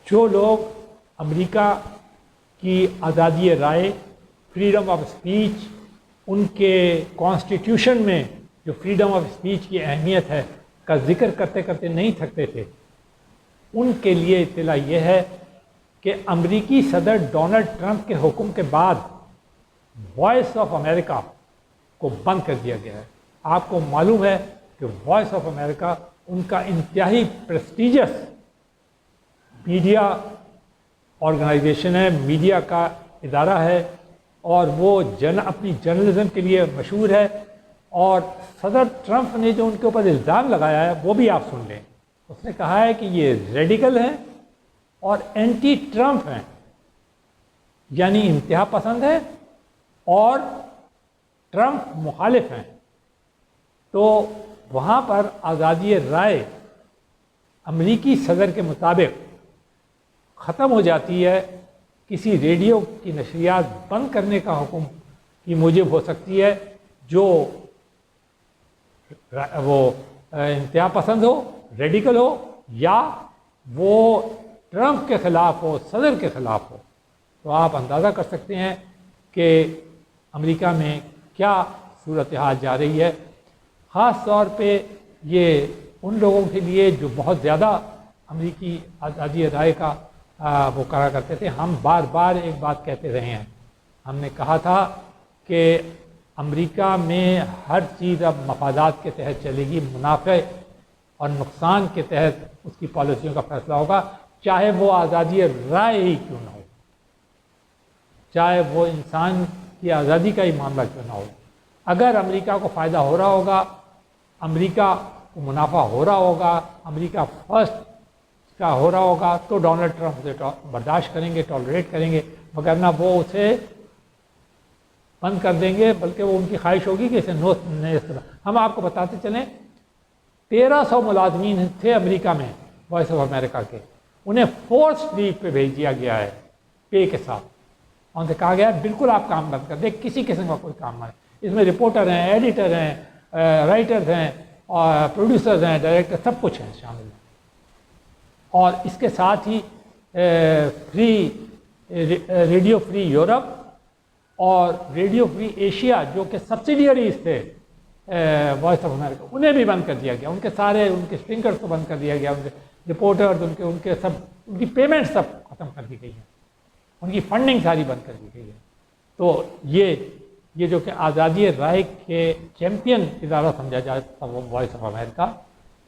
جو لوگ امریکہ کی آزادی رائے، فریڈم آف اسپیچ، ان کے کانسٹیٹیوشن میں جو فریڈم آف اسپیچ کی اہمیت ہے کا ذکر کرتے کرتے نہیں تھکتے تھے، ان کے لیے اطلاع یہ ہے کہ امریکی صدر ڈونلڈ ٹرمپ کے حکم کے بعد وائس آف امریکہ کو بند کر دیا گیا ہے۔ آپ کو معلوم ہے کہ وائس آف امریکہ ان کا انتہائی پریسٹیجس میڈیا آرگنائزیشن ہے، میڈیا کا ادارہ ہے، اور وہ اپنی جرنلزم کے لیے مشہور ہے۔ اور صدر ٹرمپ نے جو ان کے اوپر الزام لگایا ہے وہ بھی آپ سن لیں۔ اس نے کہا ہے کہ یہ ریڈیکل ہیں اور اینٹی ٹرمپ ہیں، یعنی انتہا پسند ہے اور ٹرمپ مخالف ہیں۔ تو وہاں پر آزادی رائے امریکی صدر کے مطابق ختم ہو جاتی ہے۔ کسی ریڈیو کی نشریات بند کرنے کا حکم کی موجب ہو سکتی ہے جو وہ انتہا پسند ہو، ریڈیکل ہو، یا وہ ٹرمپ کے خلاف ہو، صدر کے خلاف ہو۔ تو آپ اندازہ کر سکتے ہیں کہ امریکہ میں کیا صورتحال جا رہی ہے۔ خاص طور پہ یہ ان لوگوں کے لیے جو بہت زیادہ امریکی آزادی رائے کا وہ کرا کرتے تھے۔ ہم بار بار ایک بات کہتے رہے ہیں، ہم نے کہا تھا کہ امریکہ میں ہر چیز اب مفادات کے تحت چلے گی، منافع اور نقصان کے تحت اس کی پالیسیوں کا فیصلہ ہوگا، چاہے وہ آزادی رائے ہی کیوں نہ ہو، چاہے وہ انسان کی آزادی کا ہی معاملہ کیوں نہ ہو۔ اگر امریکہ کو فائدہ ہو رہا ہوگا، امریکہ کو منافع ہو رہا ہوگا، امریکہ فرسٹ کا ہو رہا ہوگا، تو ڈونلڈ ٹرمپ اسے برداشت کریں گے، ٹالریٹ کریں گے، مگر نہ وہ اسے بند کر دیں گے، بلکہ وہ ان کی خواہش ہوگی کہ اسے ہم آپ کو بتاتے چلیں 1300 ملازمین تھے امریکہ میں وائس آف امریکہ کے، انہیں فورس لیو پہ بھیج دیا گیا ہے پے کے ساتھ، اور ان سے کہا گیا ہے بالکل آپ کام بند کر دیں، کسی قسم کا کوئی کام نہ ہے۔ اس میں رپورٹر ہیں، ایڈیٹر ہیں، رائٹرز ہیں، اور پروڈیوسرز ہیں، ڈائریکٹر، سب کچھ ہیں شامل ہیں۔ اور اس کے ساتھ ہی ریڈیو فری یورپ اور ریڈیو فری ایشیا جو کہ سبسیڈیریز تھے وائس آف امریکہ، انہیں بھی بند کر دیا گیا، ان کے سارے ان کے اسپرنکرز کو بند کر دیا گیا، ان کے رپورٹرز، ان کی پیمنٹ سب ختم کر دی گئی ہیں، ان کی فنڈنگ ساری بند کر دی گئی ہے۔ تو یہ جو کہ آزادی رائے کے چیمپئن ادارہ سمجھا جاتا تھا وہ وائس آف امریکہ،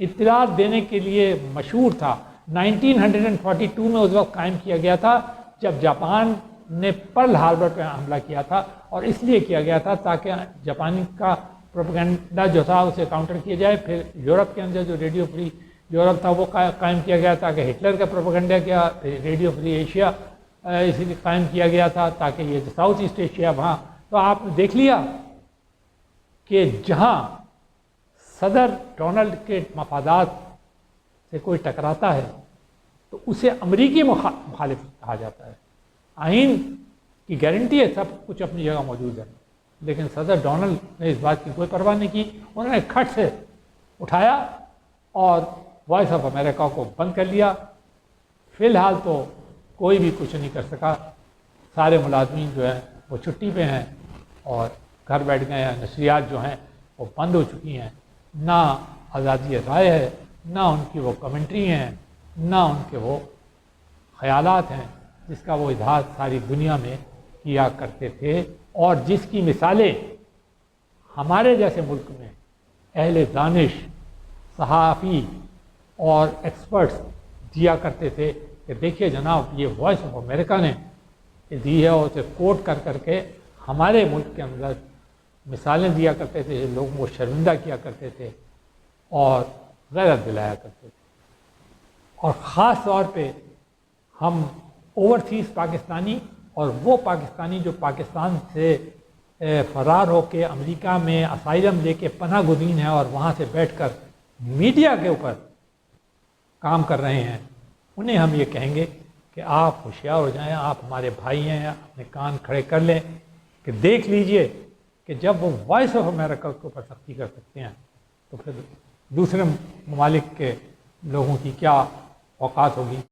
اطلاعات دینے کے لیے مشہور تھا۔ 1942 میں اس وقت قائم کیا گیا تھا جب جاپان نے پرل ہاربر پہ حملہ کیا تھا، اور اس لیے کیا گیا تھا تاکہ جاپانی کا پروپیگنڈا جو تھا اسے کاؤنٹر کیا جائے۔ پھر یورپ کے اندر جو ریڈیو فری یورپ تھا وہ قائم کیا گیا تاکہ ہٹلر کا پروپیگنڈا کیا، پھر ریڈیو فری ایشیا اسی لیے قائم کیا گیا تھا تاکہ یہ ساؤتھ ایسٹ ایشیا وہاں۔ تو آپ نے دیکھ لیا کہ جہاں صدر ڈونلڈ کے مفادات سے کوئی ٹکراتا ہے تو اسے امریکی مخالف کہا جاتا ہے۔ آئین کی گارنٹی ہے، سب کچھ اپنی جگہ موجود ہے، لیکن صدر ڈونلڈ نے اس بات کی کوئی پرواہ نہیں کی، انہوں نے کھٹ سے اٹھایا اور وائس آف امریکہ کو بند کر لیا۔ فی الحال تو کوئی بھی کچھ نہیں کر سکا، سارے ملازمین جو ہیں وہ چھٹی پہ ہیں اور گھر بیٹھ گئے ہیں، نشریات جو ہیں وہ بند ہو چکی ہیں، نہ آزادی رائے ہے، نہ ان کی وہ کمنٹری ہیں، نہ ان کے وہ خیالات ہیں جس کا وہ اظہار ساری دنیا میں کیا کرتے تھے، اور جس کی مثالیں ہمارے جیسے ملک میں اہل دانش، صحافی اور ایکسپرٹس دیا کرتے تھے کہ دیکھیے جناب یہ وائس آف امریکہ نے دی ہے، اور اسے کوٹ کر کر کے ہمارے ملک کے اندر مثالیں دیا کرتے تھے، لوگوں کو شرمندہ کیا کرتے تھے اور غیرت دلایا کرتے تھے۔ اور خاص طور پہ ہم اوورسیز پاکستانی اور وہ پاکستانی جو پاکستان سے فرار ہو کے امریکہ میں اسائلم لے کے پناہ گزین ہیں اور وہاں سے بیٹھ کر میڈیا کے اوپر کام کر رہے ہیں، انہیں ہم یہ کہیں گے کہ آپ ہوشیار ہو جائیں، آپ ہمارے بھائی ہیں، اپنے کان کھڑے کر لیں کہ دیکھ لیجئے کہ جب وہ وائس آف امریکہ کے اوپر سختی کر سکتے ہیں تو پھر دوسرے ممالک کے لوگوں کی کیا اوقات ہوگی۔